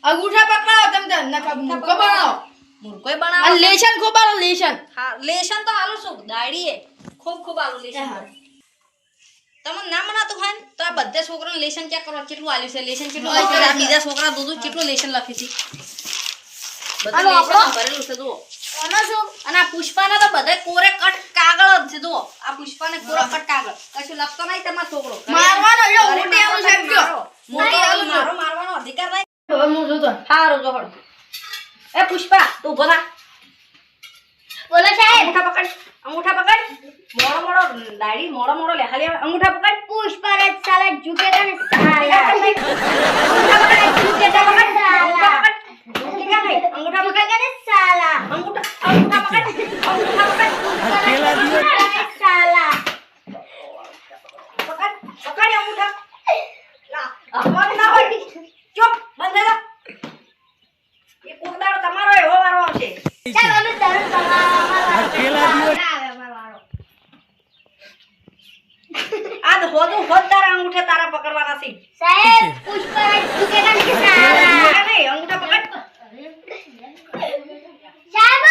અંગૂઠા પકડાવો તમે નકા મૂકો બનાવો મૂર્ખોય બનાવો અને લેશન ખોબાલો લેશન હા લેશન તો આલું છું દાડીએ ખૂબ આલું લેશન તમને ના મનાતું હોય ને તો આ બધા છોકરાને લેશન ચેક કરો કેટલું આલ્યું છે લેશન કેટલું લખ્યું છે આ બીજા છોકરા દૂધ કેટલું લેશન લખી છે બધું લેશન ભરેલું છે જુઓ અને આ પુષ્પાને તો બધા કોરે કટ કાગળ જ છે જુઓ આ પુષ્પાને કોરે કટ કાગળ કશું લખતો નહીં તમારો છોકરો મારવાનો એ મોટી આવું સાહેબ કયો મોટી આવું મારવાનો અધિકાર નહીં હવે હું જોતો હારું જોહડ એ પુષ્પા તું ઉભો થા બોલો સાહેબ અંગૂઠા પકડ મોડો દાડી મોડો લે ખાલી અંગૂઠા પકડ પુષ્પરાજ સાલા ઝુકેગા ને સાલા અંગૂઠા પકડ ઝુકેગા પકડ સાલા ઝુકેગા નહીં અંગૂઠા પકડ ઝુકેગા ને સાલા અંગૂઠા પકડ અકેલા દિયો સાલા પકડ અંગૂઠા લા અપમાન ના હોય ચૂપ બંધ થઈ જા એ કુકડાળો તમારો એવો વારો આવશે સાહેબ અમે તરત તમારા અકેલા દિયો આદ હોદ તારા અંગૂઠે તારા પકડવાના છે સાહેબ પુષ્પરાજ ઝુકેગા ને સાલા નહીં અંગૂઠા પકડ સાહેબ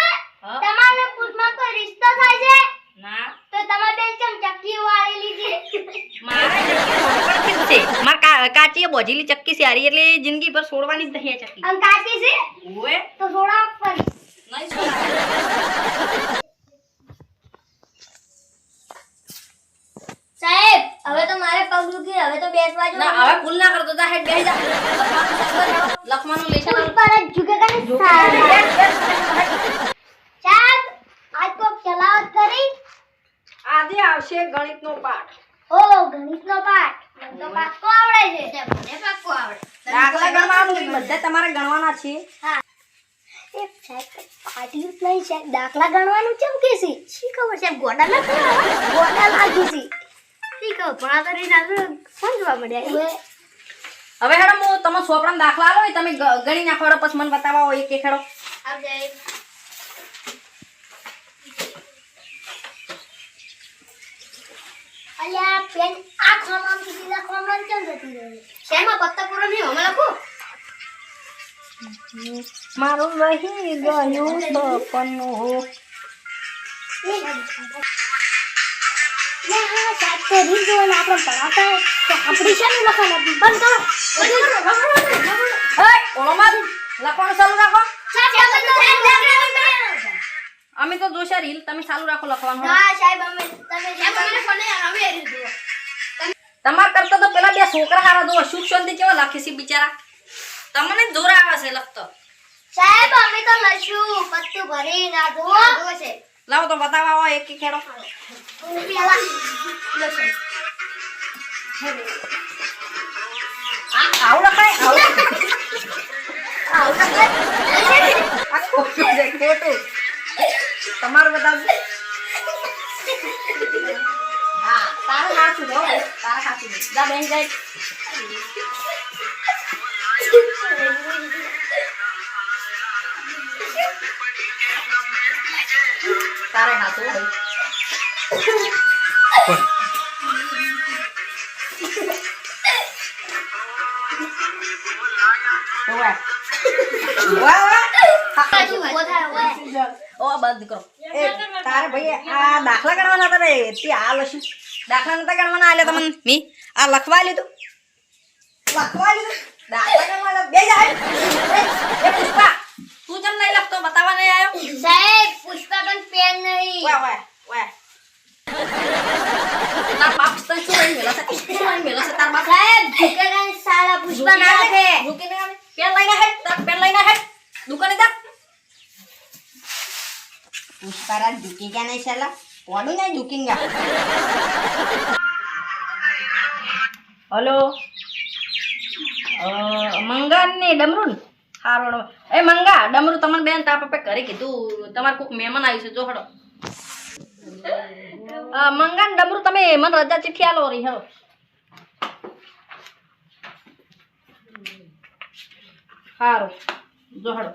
તમારે પુષ્પમાં કોઈ રિશ્તો થાય છે ના તો તમારે બેન કેમ ચક્કી વાળેલી છે મારા ચક્કી છે માર કાચીએ બોજીલી ચક્કી છે હારી એટલે જિંદગી પર છોડવાની જ નહીં આ ચક્કી આમ કાચી છે ઓએ તો થોડા ફરી નહીં છોડા સાહેબ હવે તો મારે પગ દુખી હવે તો બેસવા જો ના હવે ભૂલ ના કરતો જા હેડ બેહી જા લખવાનું લેશન પુષ્પરાજ ઝુકેગા ને સાલા સાહેબ આજ કોક ચલાવત કરી આજે આવશે ગણિતનો પાઠ ઓ ગણિતનો પાઠ મને તો પાક્કો આવડે છે મને પાક્કો આવડે દાખલા ગણવાનું બધા તમારે ગણવાના છે હા એ સાહેબ પાર્ટી નહીં સાહેબ દાખલા ગણવાનું કેમ કે છે શી ખબર સાહેબ ગોડા ના ગોડા લાગી છે શી ખબર પણ આ તો રીત સમજવા મળ્યા હવે હેડો હું તમે સોપડામાં દાખલા આલો હોય તમે ગણી નાખો પછી મને બતાવો એક એક હેડો આવજે અલ્યા પેન આ ખોમામાંથી બીજા ખોમામાં કેમ જતી રહે શેમાં પત્તા પૂરો નહીં અમે લખો મારું રહી ગયું સપનું લે હા સાહેબ તો રીત જોઈને આપણે પડાવતા હોય તો આપણી શેનું લખવાનું બંધ કરો ઓળોમાં લખવાનું ચાલુ રાખો સાહેબ અમે તો જોશે રીલ તમે ચાલુ રાખો લખવાનું હા સાહેબ અમે તમે સાહેબ મને ફોન નહીં અમે રીત જુઓ તમાર કરતા તો પેલા બે છોકરા હારા દો સુખ શાંતિ કેવા લખે છે બિચારા તમને જોર આવે છે લખતો સાહેબ અમે તો લખ્યું પત્તું ભરી ના જુઓ છે લાવો તો બતાવો આવો એક એક હેડો પેલા લખો આવું લખાય આવું આ ખોટું છે ખોટું તમારું બતાવજો હા તારે સાચું જો તારે સાચું જા બેન જાય તારે સાચું હોય વાહ વાહ ઓ બંધ કરો એ તારે ભાઈ આ દાખલા ગણવાના હતા રે તે આ લશું દાખલા નતા ગણવાના આલે તમને મી આ લખવા લીધું દાખલા ગણવાના બે જાય એ પુષ્પા તું જમ નહીં લખતો બતાવવા નહીં આવ્યો સાહેબ પુષ્પા પણ પેન નહીં વાહ વાહ વાહ તાર બાપ તો શું રહી મેલો છે તાર બાપ સાહેબ ઝુકેગા ને સાલા પુષ્પા ના લખે રૂકીને આવે પેન લઈને હેડ તાર પેન લઈને હેડ દુકાને જા પુષ્પારાજ झुकेगा नहीं साला पढ़ू नहीं झुकेगा हेलो મંગા ને ડમરુ ને હારો એ મંગા ડમરુ તમને બેન તા પપ્પે ઘરે કીધું તમાર કોક મહેમાન આવ્યું છે જો હડો મંગા ને ડમરુ તમે મને રજા ચિઠ્ઠી આલો રહી હડો હારો જો હડો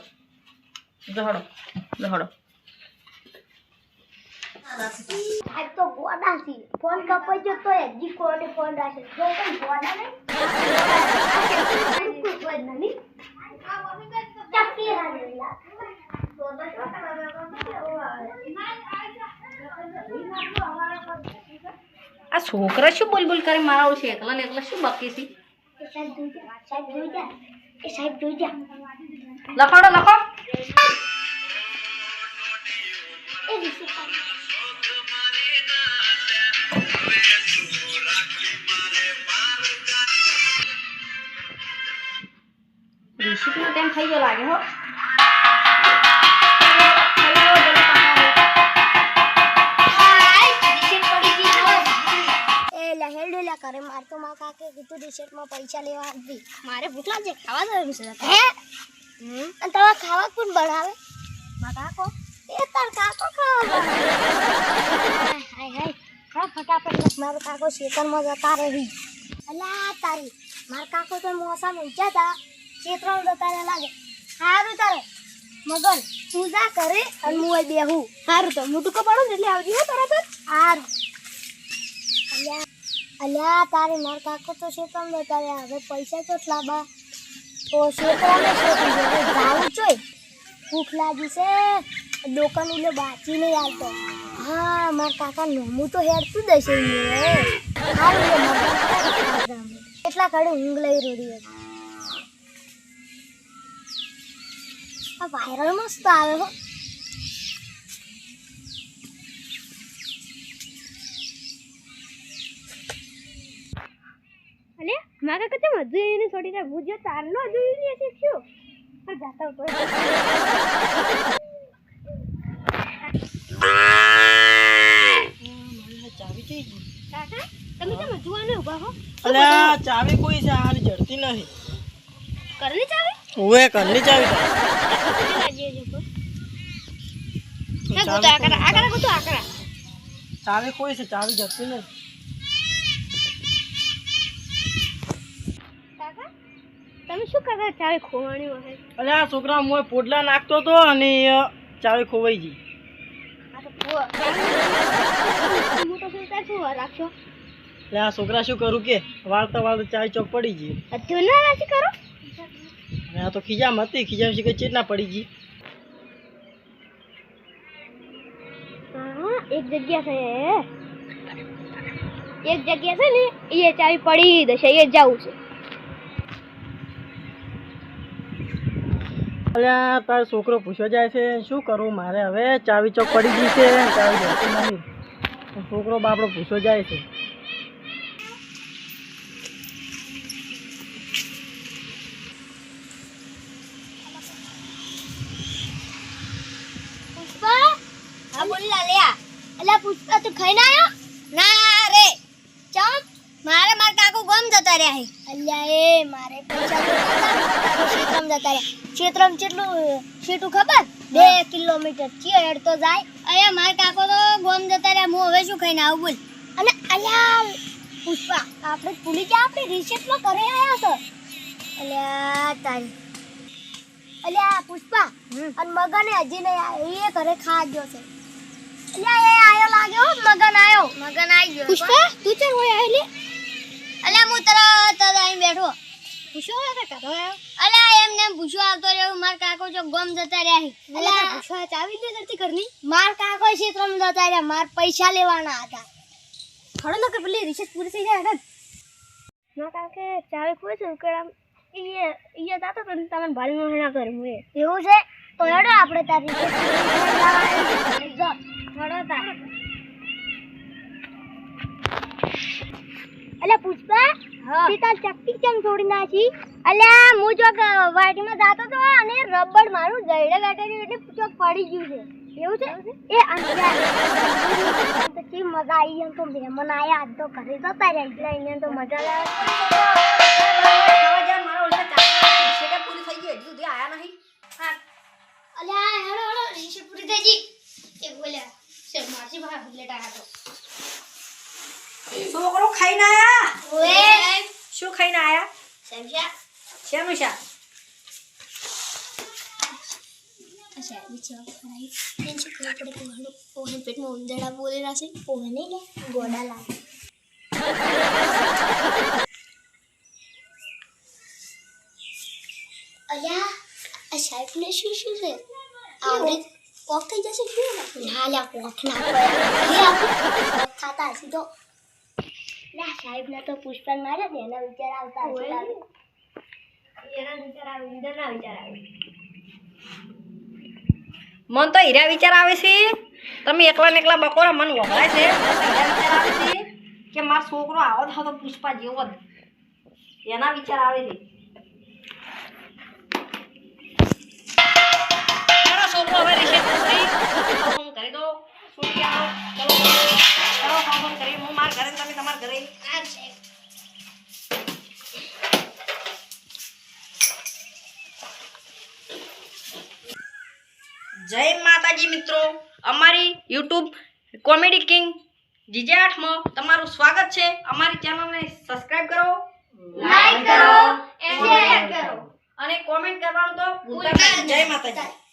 આજ તો ગોડા છે ફોન કપાઈ ગયો તો હજી કોને ફોન રાખે જો કોઈ ગોડા નહીં કોઈ નહીં ચપટી હારી આ છોકરા શું બોલ કરે મારા ઓળશે એકલા ને એકલા શું બાકી છે સાહેબ જોઈ જા એ સાહેબ જોઈ જા લખો એ રિસીપ રિસીપ નો ટાઈમ થઈ ગયો લાગે હો હેલ્ડુલા કરે માર તો માં કાકે કીધું રિસેટમાં પૈસા લેવા આવી મારે ભૂખ લાગે ખાવા જવાનું છે હે અને તવા ખાવા કોણ બનાવે માં કાકો એ તાર કાકો ખાવા હાય ખાવ ફટાફટ મારો કાકો શેતરમાં જતા રહી અલા તારી માર કાકો તો મોસા મૂક્યા તા શેતરમાં જતા રહે લાગે સારું તારે મગન તું જા કરે અને હું અહીં બેહું સારું તો મોટું કપાડું એટલે આવજો તરત જ સારું અલ્યા તારે માર કાકો તો શેતમ ન તારે હવે પૈસા કેટલા બા તો શેતરાને શેતી જાવું જોઈ ભૂખ લાગી છે દુકાન ઉલે બાચી નહીં આવતો હા માર કાકા નોમું તો હેડતું દશે એટલા કાઢે ઊંઘ લઈ રોડી આ વાયરલ મસ્ત આવે હો અલે મારા કતે મજૂરીને છોડીને ભૂજો તારનો જોઈ છે શું પર જાતા ઉપર ચાવી કઈ ગઈ કાકા તમે તો મજૂવાને ઉભા હો અલ્યા ચાવી કોઈ છે હાલ જડતી નહીં કરની ચાવી ઓએ કરની ચાવી લાગી છે કો ના ગોતો આકરા ગોતો આકરા ચાવી કોઈ છે ચાવી જડતી નહીં કાકા તમે શું કરતા ચાવી ખોવાની હોય અલ્યા છોકરા મોય પોડલા નાખતો તો અને ચાવી ખોવાઈ ગઈ આ તો મોટો સુલતાન શું રાખશો અલ્યા છોકરા શું કરું કે વાળતા ચાવી ચોક પડી ગઈ અત્યો ના રાશી કરો આ તો ખીજામ હતી ખીજામ શીખે ચેટના પડી ગઈ હા એક જગ્યા છે ને એ ચાવી પડી દશે એ જાવું છે અલ્યા તારો છોકરો પૂછવા જાય છે શું કરું મારે હવે ચાવી ચોક પડી ગઈ છે ચાવી જડતી નહીં છોકરો બાપડો પૂછવા જાય છે પુષ્પા હા બોલ લાલિયા અલા પુષ્પા તું ખાઈને આયો ના રે ચમ મારે માર કાકો ગમ જતા રહ્યા હે અલ્યા એ મારે પૈસા તો ક્ષેત્રમ જતા રહ્યા ક્ષેત્રમ કેટલું સીટું ખબર 2 કિલોમીટર ચેડ તો જાય અયા માર કાકો તો ગમ જતા રહ્યા હું હવે શું ખાઈને આવું બોલ અને અલ્યા પુષ્પા આપણે ભૂલી ગયા આપણે રિસેપ્ટમાં કરે આયા છો અલ્યા તારી અલ્યા પુષ્પા અને મગને હજી નહીં આવ્યો એ ઘરે ખા ગયો છે અલ્યા એ આયો લાગ્યો મગન આયો મગન આવી ગયો પુષ્પા તું ચર હોય આલે અલ્યા હું તરત અહીં બેઠો પૂછો કે કતો આયો અલ્યા એમને પૂછો આવતો રહ્યો માર કાકો જો ગમ જતા રહ્યા અલ્યા પૂછો ચાવી દે કરતી કરની માર કાકો ક્ષેત્રમ જતા રહ્યા માર પૈસા લેવાના હતા ખડો ન કે પેલી રિસર્ચ પૂરી થઈ જાય હટ ના કાકે ચાવી કોઈ છે ઉકેડા ઈ દાતો તો તમે ભારી નો ના કર હું એવું છે તો હેડો આપણે તારી જો હેડો તા અલ્યા પુષ્પા તી તાર ચક્કી કેમ છોડી નાખી અલ્યા હું જો વાટીમાં જાતો તો અને રબડ મારું જઈડે ગાટેની એટલે ચોક પડી ગયું છે એવું છે એ અંજા તો કી મજા આવી એમ તો મહેમાન આયા આજ તો ઘરે જતા રહ્યા એટલે એને તો મજા લાગે પૂરી થઈ ગઈ હજુ સુધી આયા નહીં અલ્યા હેડો હેડો રીશે પૂરી થઈ ગઈ એ બોલ્યા સે માસી બહાર બુલેટ આયા તો છોકરો ખાઈને આયા ઓએ શું ખાઈને આયા સમજ્યા શેનું શાક અચ્છા બીચો ફરાઈ ટેન્શન કરે પડે કોહણો કોહણ પેટમાં ઉંદરડા બોલે રાસે કોહણ નહીં લે ગોડા લાગે અલ્યા આ સાહેબને શું છે આવડે ઓફ થઈ જશે શું ના લ્યા ઓફ ના થાય ખાતા સીધો ના સાહેબને તો પુષ્પન મારે ને એના વિચાર આવતા એના વિચાર આવે ના વિચાર આવે મન તો હીરા વિચાર આવે છે તમે એકલા ને એકલા બકોરા મન વગડાય છે મને તો હીરા વિચાર આવે છે કે મારો છોકરો આવો તો પુષ્પા જેવો જ એના વિચાર આવે છે મારો છોકરો હવે રિશેટ ફોન કરી દો શું ક્યાં ચલો ચલો ફોન કરી હું માર ઘરે તમે તમાર ઘરે આ સાહેબ જય માતાજી મિત્રો અમારી YouTube કોમેડી કિંગ જીજે8માં તમારું સ્વાગત છે અમારી ચેનલને સબસ્ક્રાઇબ કરો લાઈક કરો શેર કરો અને કોમેન્ટ કરવાનું તો ભૂલતા નહીં જય માતાજી